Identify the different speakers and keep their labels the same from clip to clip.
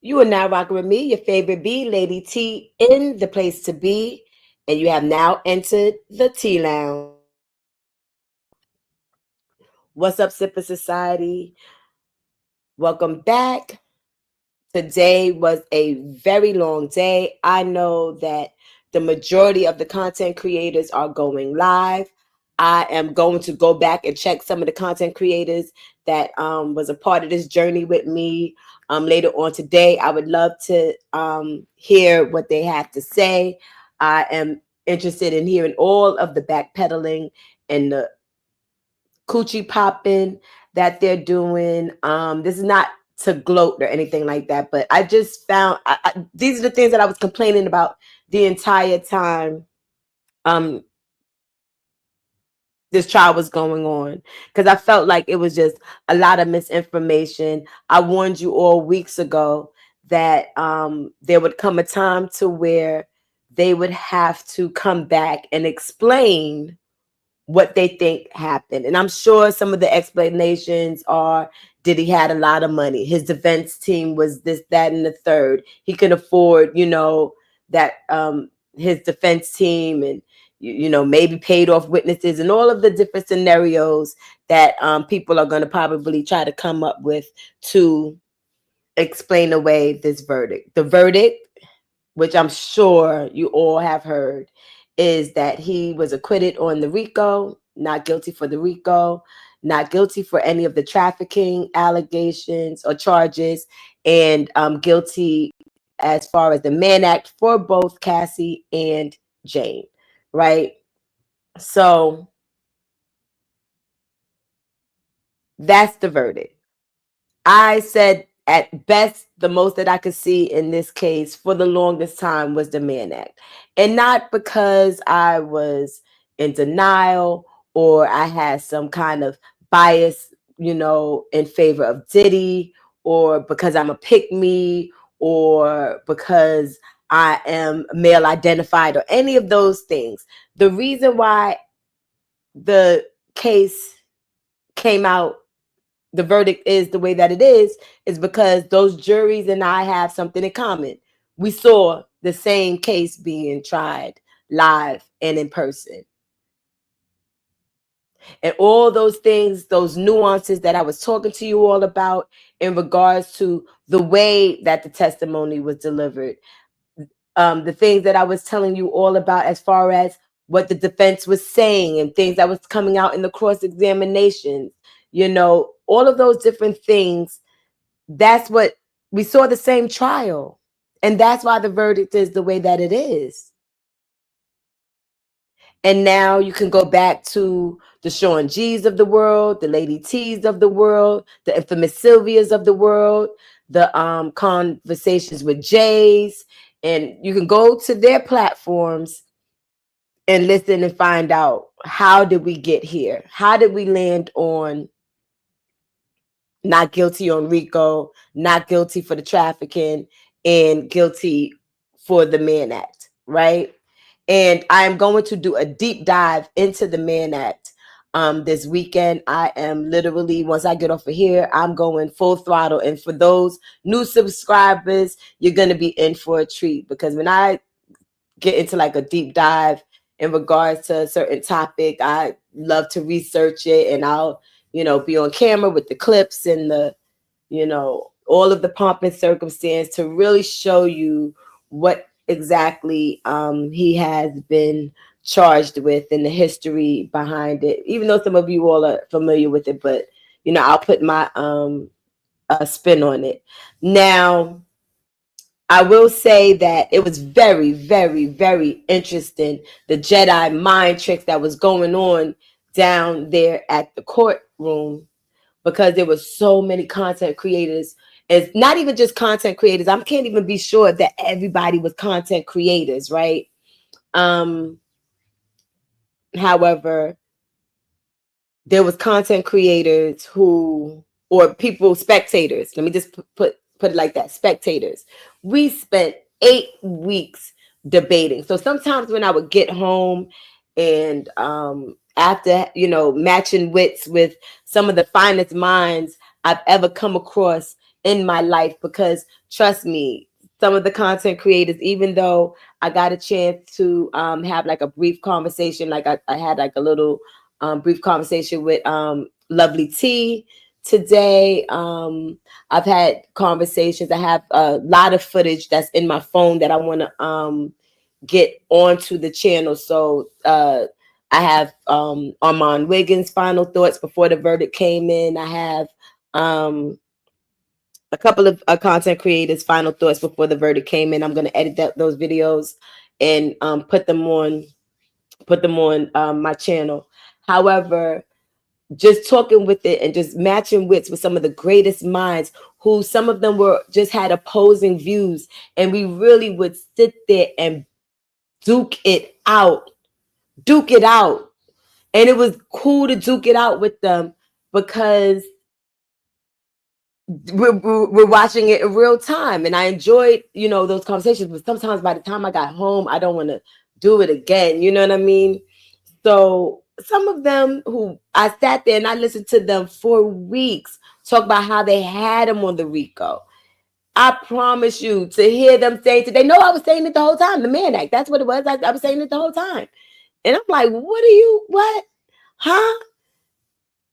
Speaker 1: You are now rocking with me, your favorite B, Lady T, in the place to be, and you have now entered the Tea Lounge. What's up, Sipper Society? Welcome back. Today was a very long day. I know that the majority of the content creators are going live. I am going to go back and check some of the content creators that was a part of this journey with me later on today. I would love to hear what they have to say. I am interested in hearing all of the backpedaling and the coochie popping that they're doing. This is not to gloat or anything like that, but I just found these are the things that I was complaining about the entire time this trial was going on, because I felt like it was just a lot of misinformation. I warned you all weeks ago that there would come a time to where they would have to come back and explain what they think happened. And I'm sure some of the explanations are Diddy had a lot of money. His defense team was this, that, and the third. He could afford, that his defense team and, maybe paid off witnesses and all of the different scenarios that people are going to probably try to come up with to explain away this verdict. The verdict, which I'm sure you all have heard, is that he was acquitted on the RICO, not guilty for the RICO, not guilty for any of the trafficking allegations or charges, and guilty as far as the Mann Act for both Cassie and Jane, right? So that's the verdict. I said at best, the most that I could see in this case for the longest time was the Mann Act. And not because I was in denial or I had some kind of bias, in favor of Diddy, or because I'm a pick me, or because I am male identified, or any of those things. The reason why the case came out, the verdict is the way that it is because those juries and I have something in common. We saw the same case being tried live and in person. And all those things, those nuances that I was talking to you all about in regards to the way that the testimony was delivered, the things that I was telling you all about as far as what the defense was saying and things that was coming out in the cross-examinations, all of those different things. That's what we saw, the same trial. And that's why the verdict is the way that it is. And now you can go back to the Sean G's of the world, the Lady T's of the world, the infamous Sylvia's of the world, the conversations with Jay's, and you can go to their platforms and listen and find out, how did we get here? How did we land on not guilty on RICO, not guilty for the trafficking, and guilty for the Mann Act, right? And I'm going to do a deep dive into the Mann Act this weekend. I am literally, once I get off of here, I'm going full throttle. And for those new subscribers, you're going to be in for a treat, because when I get into like a deep dive in regards to a certain topic, I love to research it, and I'll, be on camera with the clips and the, all of the pomp and circumstance to really show you what exactly he has been charged with and the history behind it, even though some of you all are familiar with it, but I'll put my spin on it. Now, I will say that it was very, very, very interesting, the Jedi mind tricks that was going on down there at the courtroom, because there were so many content creators. It's not even just content creators. I can't even be sure that everybody was content creators, right? However, there was content creators who, or people, spectators. Let me just put it like that, spectators. We spent 8 weeks debating. So sometimes when I would get home and after, matching wits with some of the finest minds I've ever come across in my life, because trust me, some of the content creators, even though I got a chance to have like a brief conversation, like I had like a little brief conversation with Lovely T today. I've had conversations. I have a lot of footage that's in my phone that I want to get onto the channel. So I have Armand Wiggins' final thoughts before the verdict came in. I have a couple of content creators' final thoughts before the verdict came in. I'm going to edit those videos and put them on my channel. However, just talking with it and just matching wits with some of the greatest minds, who some of them were just had opposing views, and we really would sit there and duke it out. And it was cool to duke it out with them, because we're watching it in real time, and I enjoyed, those conversations. But sometimes by the time I got home, I don't want to do it again. You know what I mean? So some of them who I sat there and I listened to them for weeks talk about how they had them on the RICO. I promise you, to hear them say today, no, I was saying it the whole time. The Mann Act, that's what it was. I was saying it the whole time. And I'm like, what? Huh?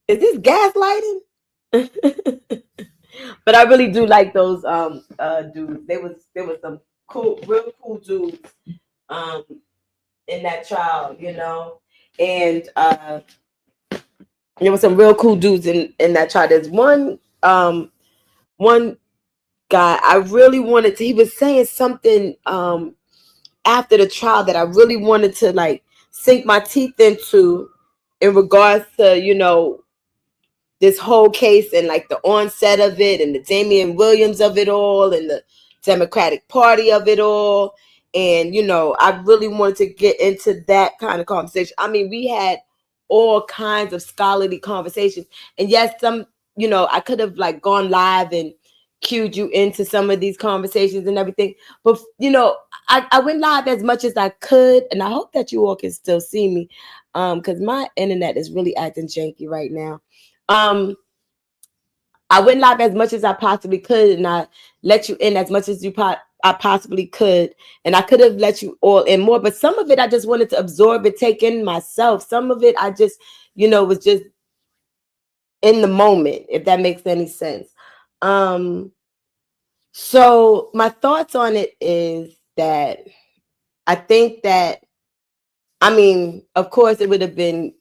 Speaker 1: Is this gaslighting? But I really do like those dudes. There was some real cool dudes in that trial, and there was some real cool dudes in that trial. There's one guy I really wanted to. He was saying something after the trial that I really wanted to like sink my teeth into, in regards to this whole case and like the onset of it and the Damian Williams of it all and the Democratic Party of it all. And, I really wanted to get into that kind of conversation. I mean, we had all kinds of scholarly conversations. And yes, I could have like gone live and cued you into some of these conversations and everything. But, I went live as much as I could. And I hope that you all can still see me, because my internet is really acting janky right now. I went live as much as I possibly could, and I let you in as much as I possibly could, and I could have let you all in more, but some of it I just wanted to absorb and take in myself. Some of it I just, was just in the moment, if that makes any sense. So my thoughts on it is that I think that, I mean, of course, it would have been,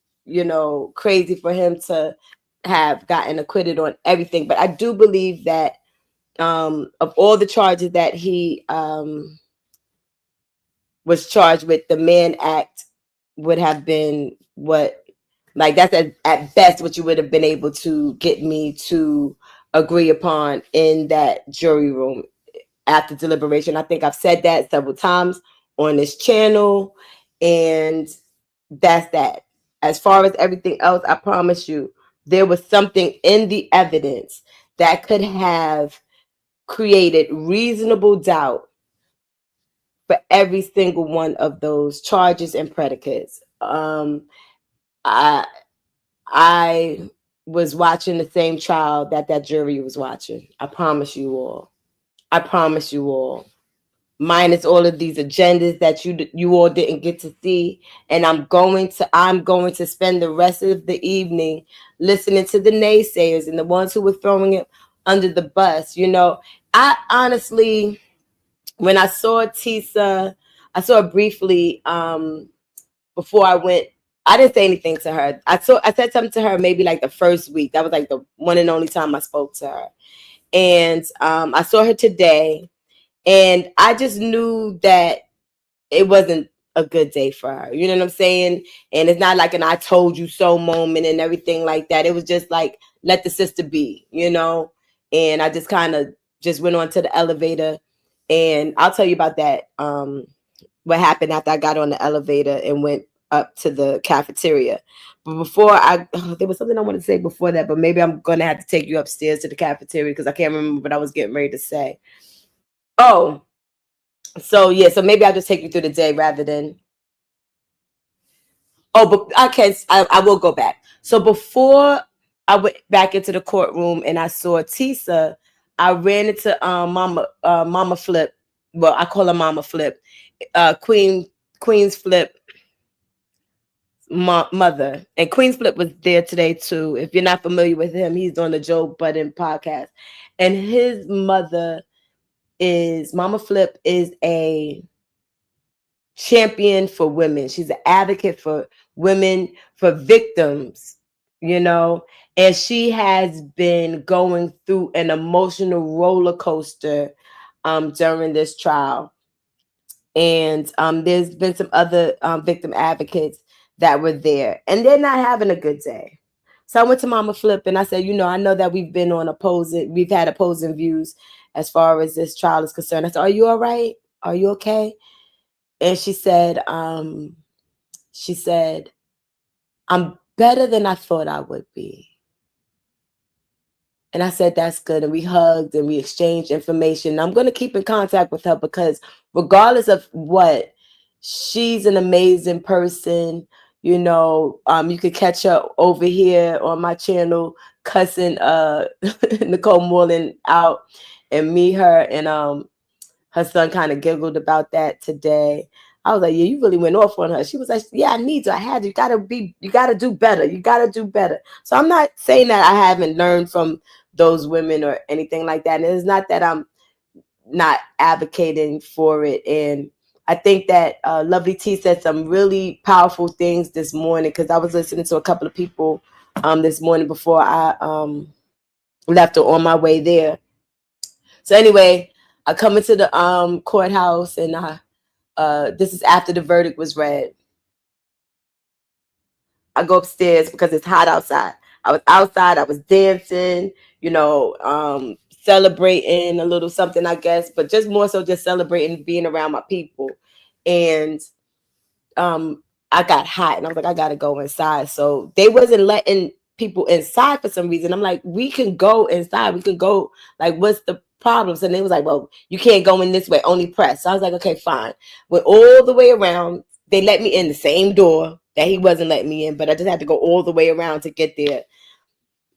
Speaker 1: crazy for him to have gotten acquitted on everything. But I do believe that of all the charges that he was charged with, the Mann Act would have been that's at best what you would have been able to get me to agree upon in that jury room after deliberation. I think I've said that several times on this channel, and that's that. As far as everything else, I promise you, there was something in the evidence that could have created reasonable doubt for every single one of those charges and predicates. I was watching the same trial that jury was watching. I promise you all. Minus all of these agendas that you all didn't get to see. And I'm going to spend the rest of the evening listening to the naysayers and the ones who were throwing it under the bus. I honestly, when I saw Tisa, I saw her briefly before I went. I didn't say anything to her. I said something to her maybe like the first week. That was like the one and only time I spoke to her. And I saw her today. And I just knew that it wasn't a good day for her. You know what I'm saying? And it's not like an I told you so moment and everything like that. It was just like, let the sister be, And I just kind of just went on to the elevator. And I'll tell you about that, what happened after I got on the elevator and went up to the cafeteria. But before there was something I wanted to say before that, but maybe I'm going to have to take you upstairs to the cafeteria because I can't remember what I was getting ready to say. Oh, so yeah, so maybe I'll just take you through the day rather than. Oh, but I will go back. So before I went back into the courtroom and I saw Tisa, I ran into Mama Flip. Well, I call her Mama Flip. Queen's Flip mother. And Queen's Flip was there today too. If you're not familiar with him, he's on the Joe Budden podcast. And his mother is Mama Flip is a champion for women. She's an advocate for women, for victims, you know, and she has been going through an emotional roller coaster during this trial. And there's been some other victim advocates that were there, and they're not having a good day. So I went to Mama Flip and I said, you know, I know that we've had opposing views as far as this trial is concerned. I said, are you all right? Are you okay? And she said, I'm better than I thought I would be. And I said, that's good. And we hugged and we exchanged information. I'm going to keep in contact with her because regardless of what, she's an amazing person. You know, you could catch her over here on my channel, cussing Nicole Moreland out, and me, her, and her son kind of giggled about that today. I was like, yeah, you really went off on her. She was like, yeah, I need to. I had to. You gotta do better. You gotta do better. So I'm not saying that I haven't learned from those women or anything like that. And it's not that I'm not advocating for it. And I think that Lovely T said some really powerful things this morning, because I was listening to a couple of people this morning before I left or on my way there. So anyway, I come into the courthouse, and this is after the verdict was read. I go upstairs because it's hot outside. I was outside. I was dancing, you know, celebrating a little something, I guess, but just more so just celebrating being around my people. And I got hot, and I was like, I gotta go inside. So they wasn't letting people inside for some reason. I'm like, we can go inside. We can go. Like, what's the problems? And they was like, well, you can't go in this way, only press. So I was like, okay, fine. Went all the way around. They let me in the same door that he wasn't letting me in, but I just had to go all the way around to get there.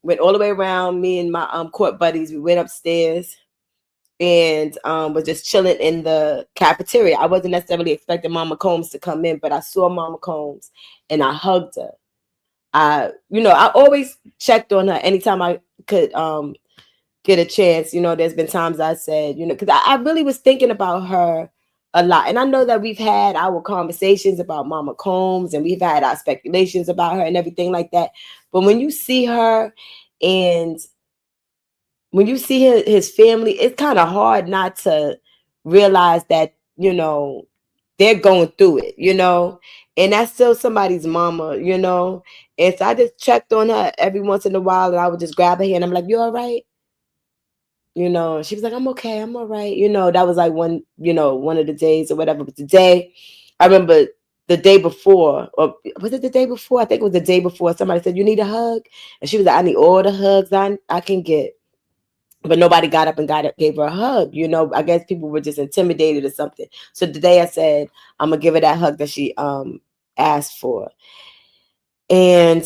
Speaker 1: Went all the way around. Me and my court buddies, we went upstairs and was just chilling in the cafeteria. I wasn't necessarily expecting Mama Combs to come in, but I saw Mama Combs and I hugged her. I always checked on her anytime I could get a chance. You know, there's been times I said, you know, because I really was thinking about her a lot. And I know that we've had our conversations about Mama Combs and we've had our speculations about her and everything like that. But when you see her and when you see his family, it's kind of hard not to realize that, you know, they're going through it, you know, and that's still somebody's mama, you know. And so I just checked on her every once in a while, and I would just grab her hand. I'm like, you all right? You know, she was like, I'm okay. I'm all right. You know, that was like one of the days or whatever. But today, I remember the day before, or was it the day before? I think it was the day before. Somebody said, you need a hug? And she was like, I need all the hugs I can get. But nobody got up and gave her a hug. You know, I guess people were just intimidated or something. So today I said, I'm going to give her that hug that she asked for. And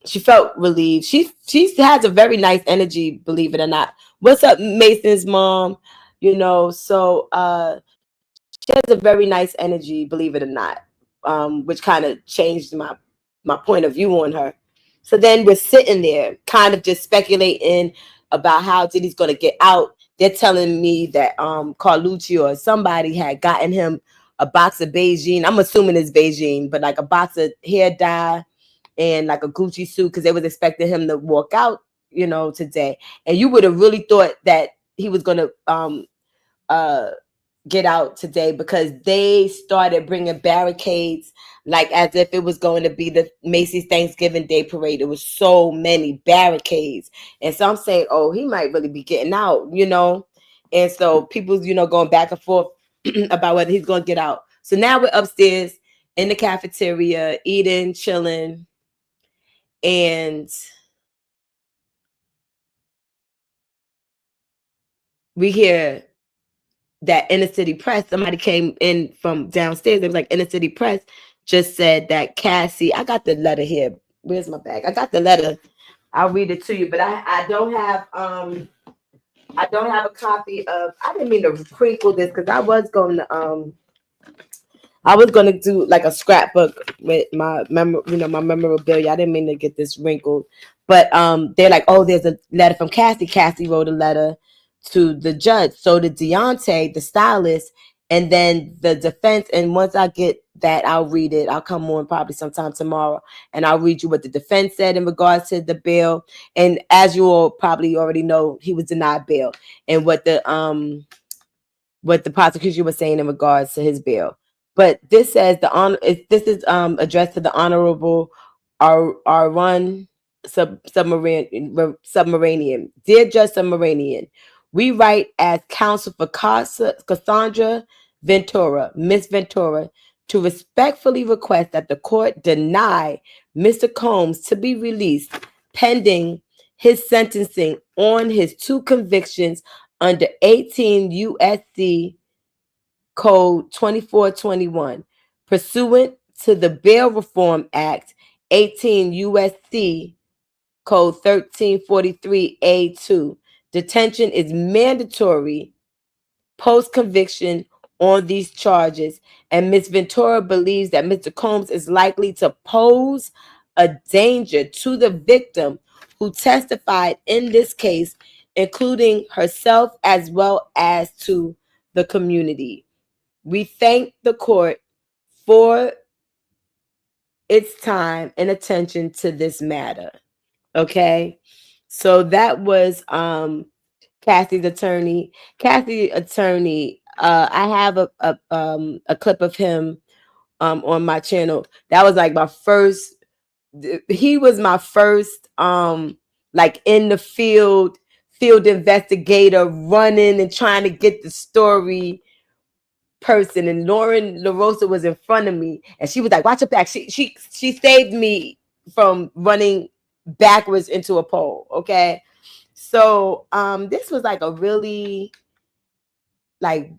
Speaker 1: she felt relieved. She has a very nice energy, believe it or not. What's up, Mason's mom? You know, so she has a very nice energy, believe it or not, which kind of changed my point of view on her. So then we're sitting there kind of just speculating about how Diddy's going to get out. They're telling me that Carlucci or somebody had gotten him a box of Beijing. I'm assuming it's Beijing, but like a box of hair dye and like a Gucci suit, because they was expecting him to walk out, you know, today. And you would have really thought that he was going to get out today, because they started bringing barricades like as if it was going to be the Macy's Thanksgiving Day parade. It was so many barricades. And so I'm saying, oh, he might really be getting out, you know. And so people, you know, going back and forth about whether he's going to get out. So now we're upstairs in the cafeteria, eating, chilling. And we hear that Inner City Press, somebody came in from downstairs. It was like Inner City Press just said that Cassie, I got the letter here. Where's my bag? I got the letter. I'll read it to you, but I don't have a copy of. I didn't mean to crinkle this because I was gonna do like a scrapbook with my memorabilia. I didn't mean to get this wrinkled, but they're like, oh, there's a letter from Cassie. Cassie wrote a letter to the judge. So did Deontay, the stylist, and then the defense. And once I get that, I'll read it. I'll come on probably sometime tomorrow, and I'll read you what the defense said in regards to the bail. And as you all probably already know, he was denied bail, and what the prosecution was saying in regards to his bail. But this says this is addressed to the Honorable Arun Submarinian. Dear Judge Submarinian, we write as counsel for Cassandra Ventura, Miss Ventura, to respectfully request that the court deny Mr. Combs to be released pending his sentencing on his two convictions under 18 USC Code 2421, pursuant to the Bail Reform Act 18 USC Code 1343A2. Detention is mandatory post conviction on these charges, and Ms. Ventura believes that Mr. Combs is likely to pose a danger to the victim who testified in this case, including herself as well as to the community. We thank the court for its time and attention to this matter. Okay. So that was Cassie's attorney. Cassie's attorney, I have a clip of him on my channel. That was like my first, he was my first like in the field investigator, running and trying to get the story person. And Lauren LaRosa was in front of me, and she was like, watch your back. She saved me from running backwards into a pole. Okay. So this was like a really like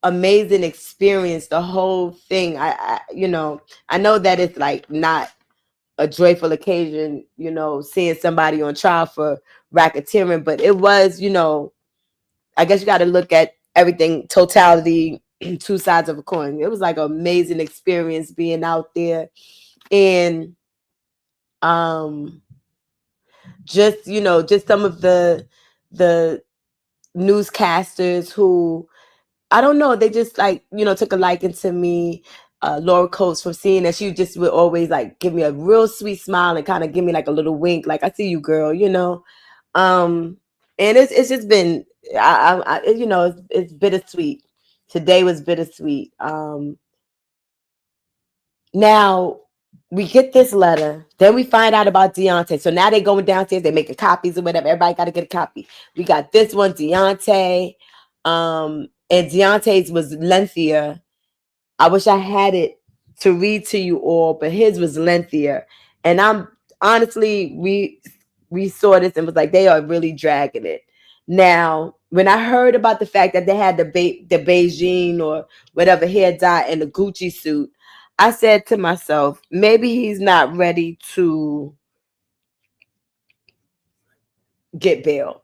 Speaker 1: amazing experience, the whole thing. I know that it's like not a joyful occasion, seeing somebody on trial for racketeering, but it was, I guess you got to look at everything, totality, two sides of a coin. It was like an amazing experience being out there, and just just some of the newscasters who, I don't know, they just like took a liking to me. Laura Coates, from seeing that, she just would always like give me a real sweet smile and kind of give me like a little wink, like, I see you, girl, and it's just been, it's bittersweet. Today was bittersweet. Now we get this letter, then we find out about Deontay. So now they going downstairs, they making copies or whatever. Everybody got to get a copy. We got this one, Deontay, and Deontay's was lengthier. I wish I had it to read to you all, but his was lengthier. And I'm honestly, we saw this and was like, they are really dragging it. Now, when I heard about the fact that they had the Beijing or whatever hair dye and the Gucci suit, I said to myself, maybe he's not ready to get bail.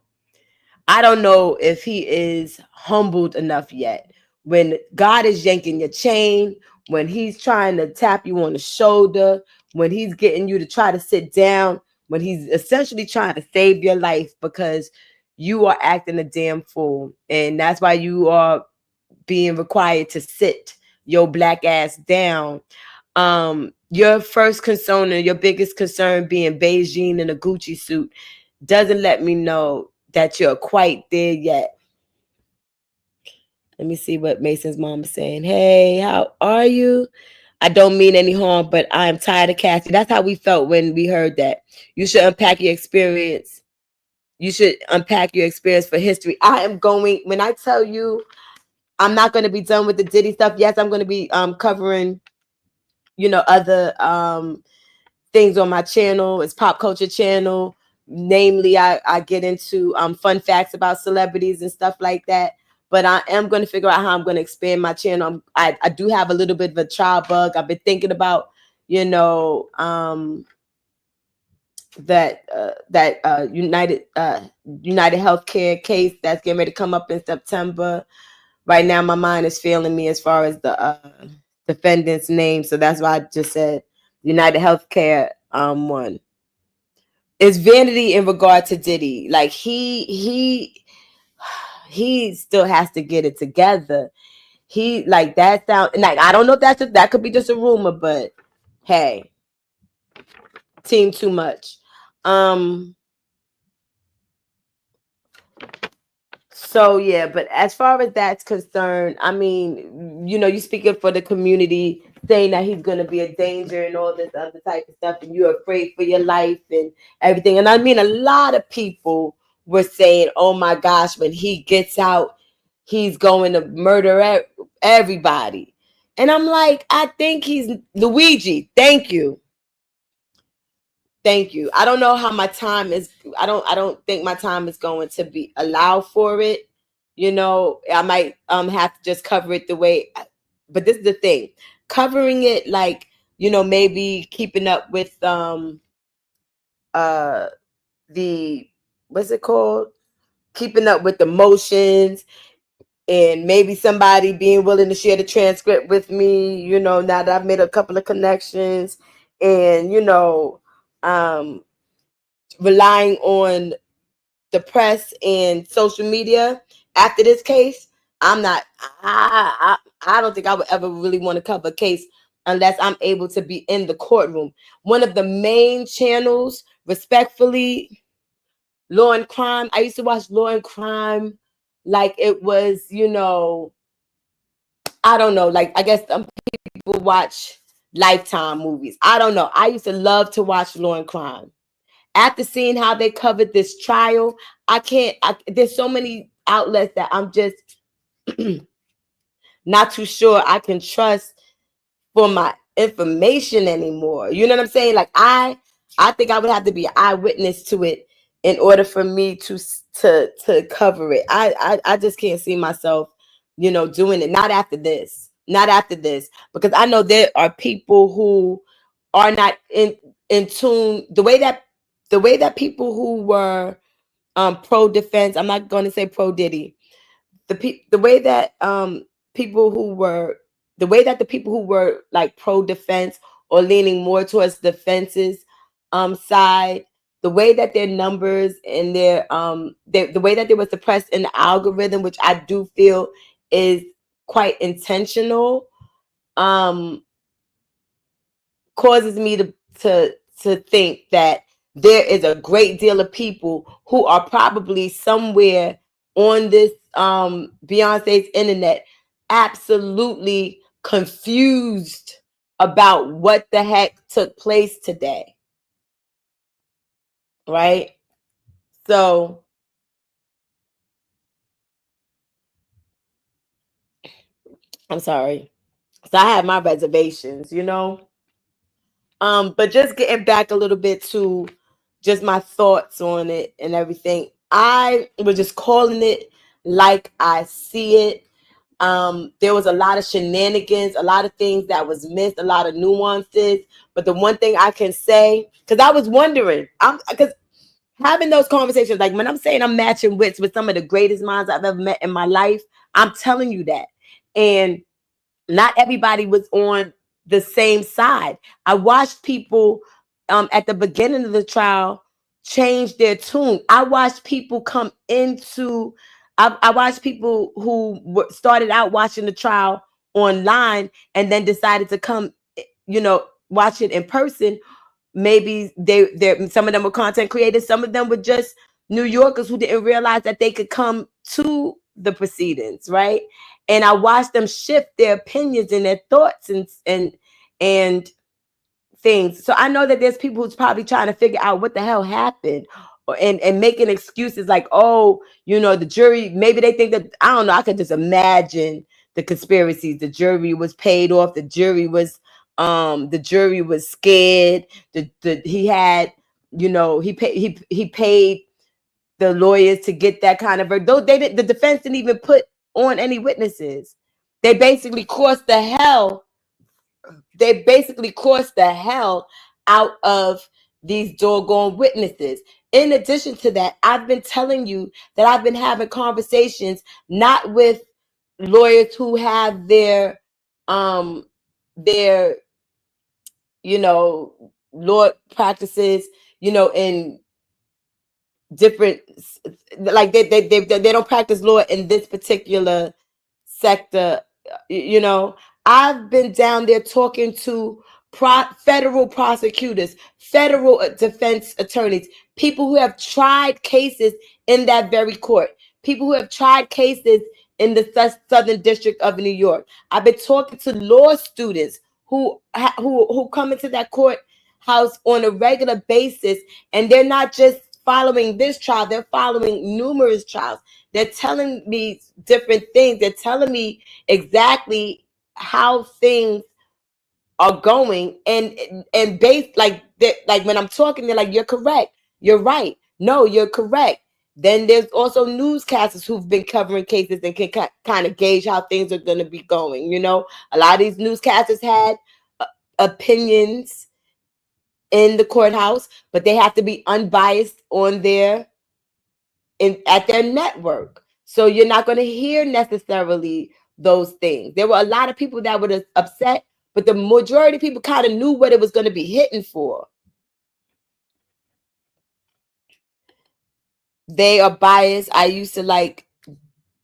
Speaker 1: I don't know if he is humbled enough yet. When God is yanking your chain, when he's trying to tap you on the shoulder, when he's getting you to try to sit down, when he's essentially trying to save your life because you are acting a damn fool. And that's why you are being required to sit your black ass down. Your first concern and your biggest concern being Beijing in a Gucci suit doesn't let me know that you're quite there yet. Let me see what Mason's mom is saying. Hey, how are you? I don't mean any harm, but I am tired of Cassie. That's how we felt when we heard that. You should unpack your experience. You should unpack your experience for history. I am going, when I tell you, I'm not going to be done with the Diddy stuff. Yes, I'm going to be covering, other things on my channel. It's Pop Culture Channel. Namely, I get into fun facts about celebrities and stuff like that. But I am going to figure out how I'm going to expand my channel. I do have a little bit of a trial bug. I've been thinking about, United Healthcare case that's getting ready to come up in September. Right now, my mind is failing me as far as the defendant's name, so that's why I just said United Healthcare one. It's vanity in regard to Diddy. Like he still has to get it together. He like that sound like I don't know if that could be just a rumor, but hey, team too much. So yeah, but as far as that's concerned, I mean, you speaking for the community, saying that he's gonna be a danger and all this other type of stuff, and you're afraid for your life and everything. And I mean, a lot of people were saying, "Oh my gosh, when he gets out, he's going to murder everybody." And I'm like, I think he's Luigi. Thank you. Thank you. I don't know how my time is. I don't think my time is going to be allowed for it. I might have to just cover it the way, but this is the thing. Covering it like, maybe keeping up with uh the what's it called? Keeping up with the motions, and maybe somebody being willing to share the transcript with me, now that I've made a couple of connections, and um relying on the press and social media after this case. I don't think I would ever really want to cover a case unless I'm able to be in the courtroom. One of the main channels, respectfully, Law and Crime. I used to watch Law and Crime like it was, I don't know, like I guess some people watch Lifetime movies. I don't know. I used to love to watch Law and Crime. After seeing how they covered this trial, there's so many outlets that I'm just not too sure I can trust for my information anymore. You know what I'm saying? Like I think I would have to be an eyewitness to it in order for me to cover it. I just can't see myself, doing it. Not after this. Not after this. Because I know there are people who are not in tune the way that people who were pro defense, I'm not going to say pro Diddy, the way that people who were the way that the people who were like pro defense or leaning more towards defense's side, the way that their numbers and the way that they were suppressed in the algorithm, which I do feel is quite intentional, um causes me to think that there is a great deal of people who are probably somewhere on this Beyonce's internet absolutely confused about what the heck took place today. Right? So I'm sorry. So I have my reservations. But just getting back a little bit to just my thoughts on it and everything. I was just calling it like I see it. There was a lot of shenanigans, a lot of things that was missed, a lot of nuances. But the one thing I can say, because I was wondering, because having those conversations, like when I'm saying I'm matching wits with some of the greatest minds I've ever met in my life, I'm telling you that. And not everybody was on the same side. I watched people at the beginning of the trial change their tune. I watched people come into I watched people who started out watching the trial online and then decided to come, watch it in person. Maybe they some of them were content creators, some of them were just New Yorkers who didn't realize that they could come to the proceedings, right? And I watched them shift their opinions and their thoughts and things. So I know that there's people who's probably trying to figure out what the hell happened, and making excuses like, oh, the jury, maybe they think that, I don't know, I could just imagine the conspiracies. The jury was paid off, the jury was scared. He had, he paid the lawyers to get that kind of verdict. Though the defense didn't even put on any witnesses. They basically crossed the hell out of these doggone witnesses. In addition to that, I've been telling you that I've been having conversations not with lawyers who have their law practices, in different, like they don't practice law in this particular sector. I've been down there talking to federal prosecutors, federal defense attorneys, people who have tried cases in that very court, people who have tried cases in the Southern District of New York. I've been talking to law students who come into that courthouse on a regular basis, and they're not just following this trial, they're following numerous trials. They're telling me different things. They're telling me exactly how things are going, and based like that, like when I'm talking, they're like, "You're correct. You're right. No, you're correct." Then there's also newscasters who've been covering cases and can kind of gauge how things are going to be going. A lot of these newscasters had opinions in the courthouse, but they have to be unbiased on at their network. So you're not going to hear necessarily those things. There were a lot of people that were upset, but the majority of people kind of knew what it was going to be hitting for. They are biased. I used to like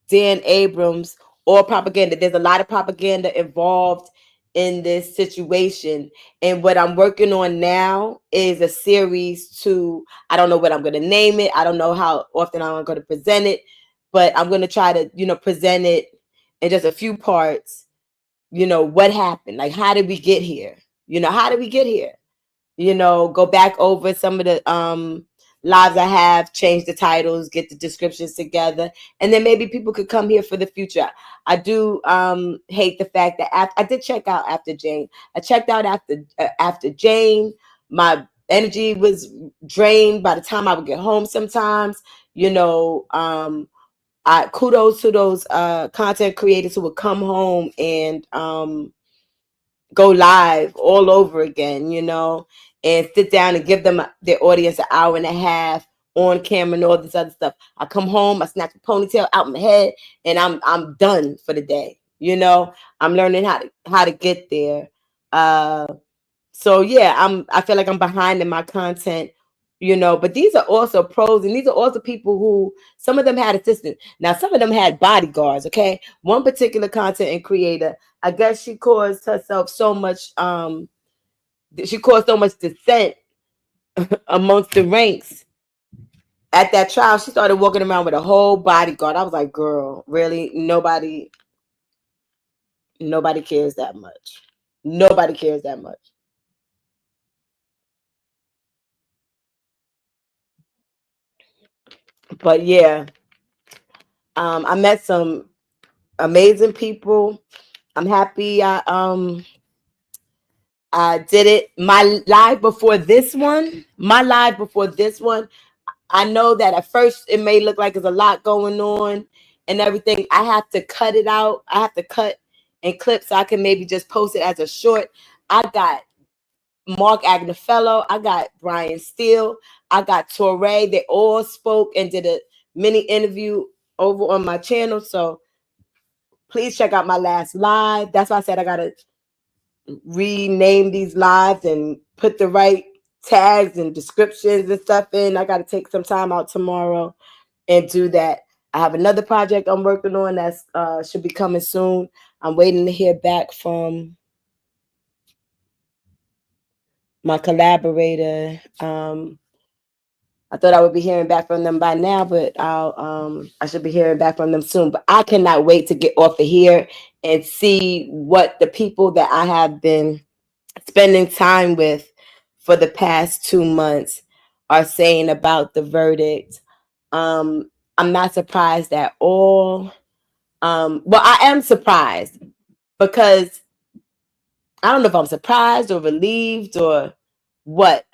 Speaker 1: Dan Abrams or propaganda. There's a lot of propaganda involved in this situation. And what I'm working on now is a series I don't know what I'm going to name it. I don't know how often I'm going to present it, but I'm going to try to, present it in just a few parts. What happened? Like, how did we get here? How did we get here? Go back over some of the lives I have, change the titles, get the descriptions together, and then maybe people could come here for the future. I do hate the fact that I did check out after Jane. I checked out after Jane. My energy was drained by the time I would get home sometimes. I kudos to those content creators who would come home and go live all over again, and sit down and give them their audience an hour and a half on camera and all this other stuff. I come home, I snap the ponytail out my head, and I'm done for the day. I'm learning how to get there. So yeah, I feel like I'm behind in my content, but these are also pros, and these are also people who, some of them had assistants. Now, some of them had bodyguards, okay? One particular content and creator, I guess she caused herself so much, dissent amongst the ranks. At that trial, she started walking around with a whole bodyguard. I was like, girl, really? Nobody cares that much. Nobody cares that much. But yeah, I met some amazing people. I'm happy I did it. My live before this one, I know that at first it may look like there's a lot going on and everything. I have to cut it out. I have to cut and clip so I can maybe just post it as a short. I got Mark Agnefello, I got Brian Steele, I got Torre. They all spoke and did a mini interview over on my channel. So please check out my last live. That's why I said I gotta rename these lives and put the right tags and descriptions and stuff in. I gotta take some time out tomorrow and do that. I have another project I'm working on that's should be coming soon. I'm waiting to hear back from my collaborator. I thought I would be hearing back from them by now, but I should be hearing back from them soon. But I cannot wait to get off of here and see what the people that I have been spending time with for the past 2 months are saying about the verdict. I'm not surprised at all. Well, I am surprised because I don't know if I'm surprised or relieved or what,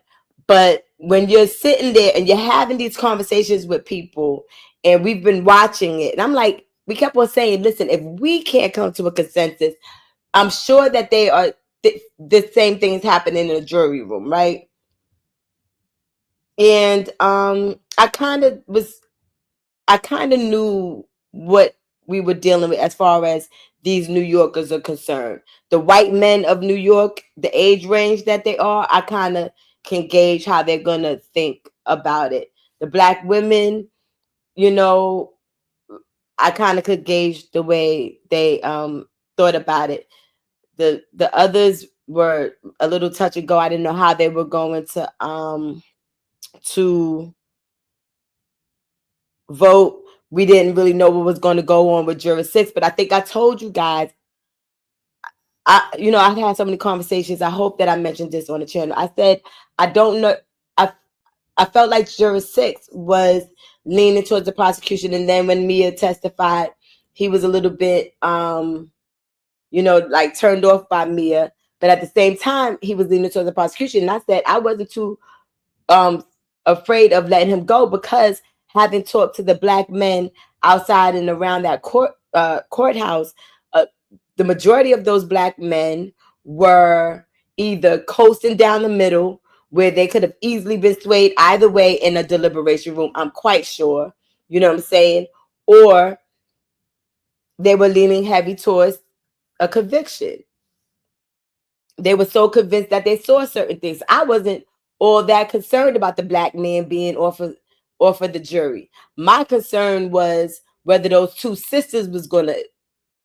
Speaker 1: but when you're sitting there and you're having these conversations with people, and we've been watching it, and I'm like, we kept on saying, listen, if we can't come to a consensus, I'm sure that they are the same things happening in the jury room, right? And I kind of knew what we were dealing with as far as these New Yorkers are concerned. The white men of New York, the age range that they are, I kind of can gauge how they're going to think about it. The black women, you know, I kind of could gauge the way they thought about it. The others were a little touch and go. I didn't know how they were going to vote. We didn't really know what was going to go on with Juror 6, but I think I told you guys, I've had so many conversations. I hope that I mentioned this on the channel. I said, I don't know. I, I felt like Juror 6 was leaning towards the prosecution. And then when Mia testified, he was a little bit, like turned off by Mia. But at the same time, he was leaning towards the prosecution. And I said, I wasn't too um afraid of letting him go, because having talked to the black men outside and around that courthouse, the majority of those black men were either coasting down the middle, where they could have easily been swayed either way in a deliberation room, I'm quite sure, you know what I'm saying, or they were leaning heavy towards a conviction. They were so convinced that they saw certain things. I wasn't all that concerned about the black man being offered the jury. My concern was whether those two sisters was going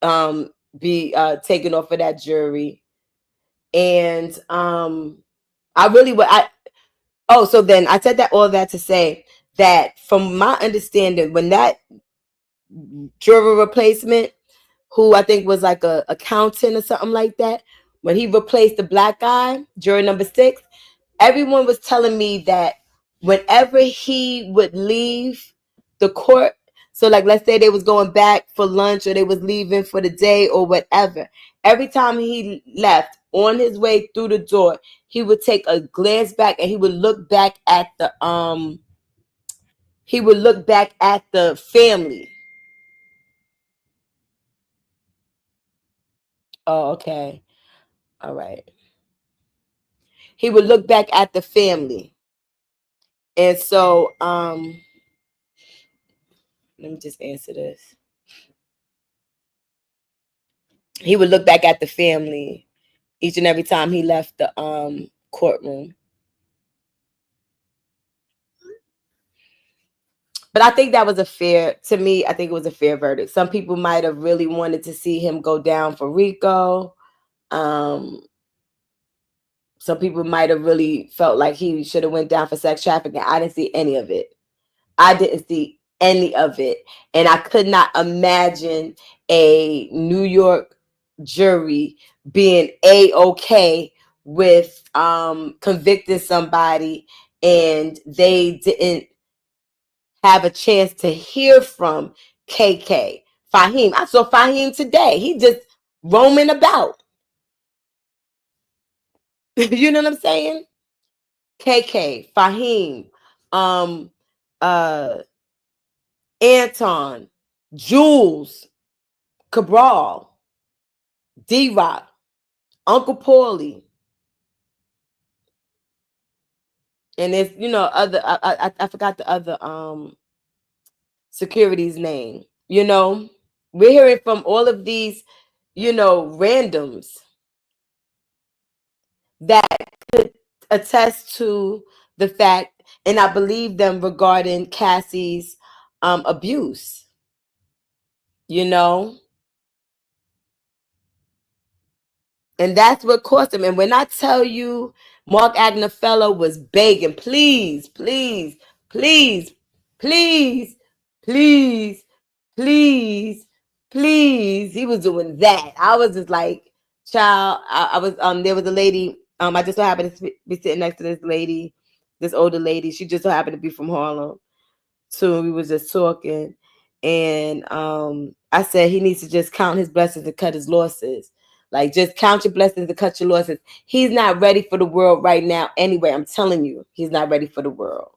Speaker 1: to be taken off of that jury. And I really would. So then I said that all that to say that from my understanding, when that juror replacement, who I think was like a accountant or something like that, when he replaced the black guy, juror number 6, everyone was telling me that whenever he would leave the court, so like let's say they was going back for lunch or they was leaving for the day or whatever, every time he left on his way through the door, he would take a glance back and he would look back at the family. Oh, okay. All right. He would look back at the family. And so let me just answer this. He would look back at the family each and every time he left the courtroom. But I think that was to me, I think it was a fair verdict. Some people might have really wanted to see him go down for RICO. Some people might have really felt like he should have went down for sex trafficking. I didn't see any of it. And I could not imagine a New York jury being A-okay with convicting somebody and they didn't have a chance to hear from KK. Fahim. I saw Fahim today. He just roaming about. You know what I'm saying? KK, Fahim, Anton, Jules, Cabral, D-Rock, Uncle Paulie, and there's other. I forgot the other security's name. We're hearing from all of these randoms that could attest to the fact, and I believe them regarding Cassie's abuse. And that's what cost him. And when I tell you, Mark Agnefello was begging, please, please, please, please, please, please, please. He was doing that. I was just like, child, I was, there was a lady, I just so happened to be sitting next to this older lady. She just so happened to be from Harlem. So we was just talking. And I said he needs to just count his blessings and cut his losses. Like, just count your blessings and cut your losses. He's not ready for the world right now. Anyway, I'm telling you, he's not ready for the world.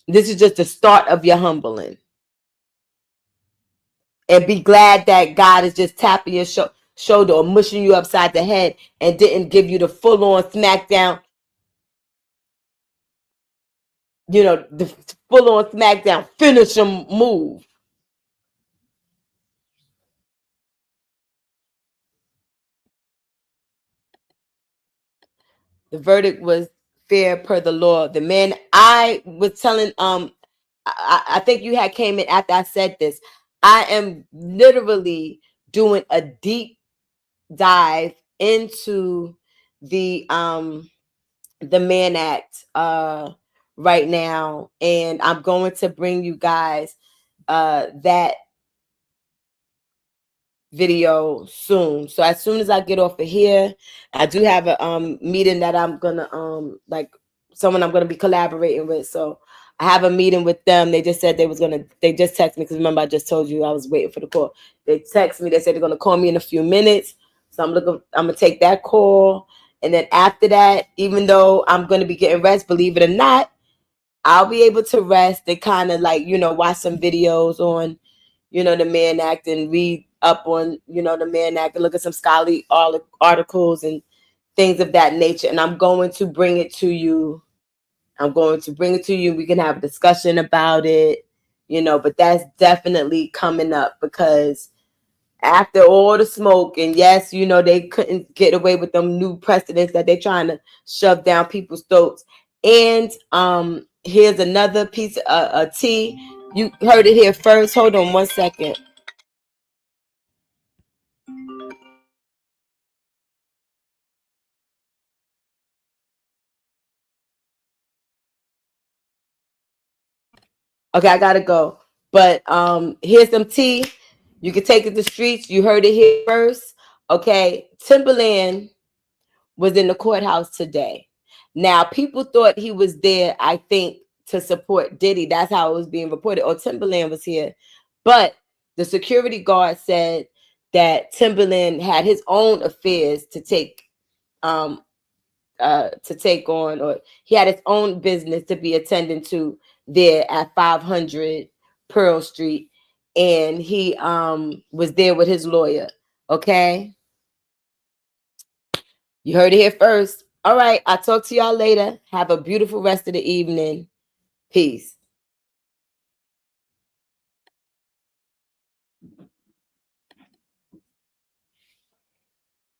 Speaker 1: This is just the start of your humbling. And be glad that God is just tapping your shoulder or mushing you upside the head and didn't give you the full-on smackdown. the full on SmackDown finish him move. The verdict was fair per the law. The man, I was telling, I think you had came in after I said this. I am literally doing a deep dive into the Mann Act right now, and I'm going to bring you guys that video soon. So as soon as I get off of here, I do have a meeting that I'm gonna like someone I'm gonna be collaborating with. So I have a meeting with them. They just said they just texted me because remember I just told you I was waiting for the call. They text me, they said they're gonna call me in a few minutes. So I'm gonna take that call. And then after that, even though I'm gonna be getting rest, believe it or not, I'll be able to rest and kind of like, watch some videos on the Mann Act and read up on, the Mann Act and look at some scholarly articles and things of that nature. And I'm going to bring it to you. We can have a discussion about it, but that's definitely coming up because after all the smoke, and yes, they couldn't get away with them new precedents that they're trying to shove down people's throats. And here's another piece of tea. You heard it here first. Hold on one second. Okay, I gotta go. But here's some tea. You can take it to the streets. You heard it here first. Okay, Timberland was in the courthouse today. Now, people thought he was there, I think, to support Diddy. That's how it was being reported. Or Timberland was here. But the security guard said that Timberland had his own affairs um to take on, or he had his own business to be attending to there at 500 Pearl Street, and he was there with his lawyer. Okay, you heard it here first. All right, I'll talk to y'all later. Have a beautiful rest of the evening. Peace.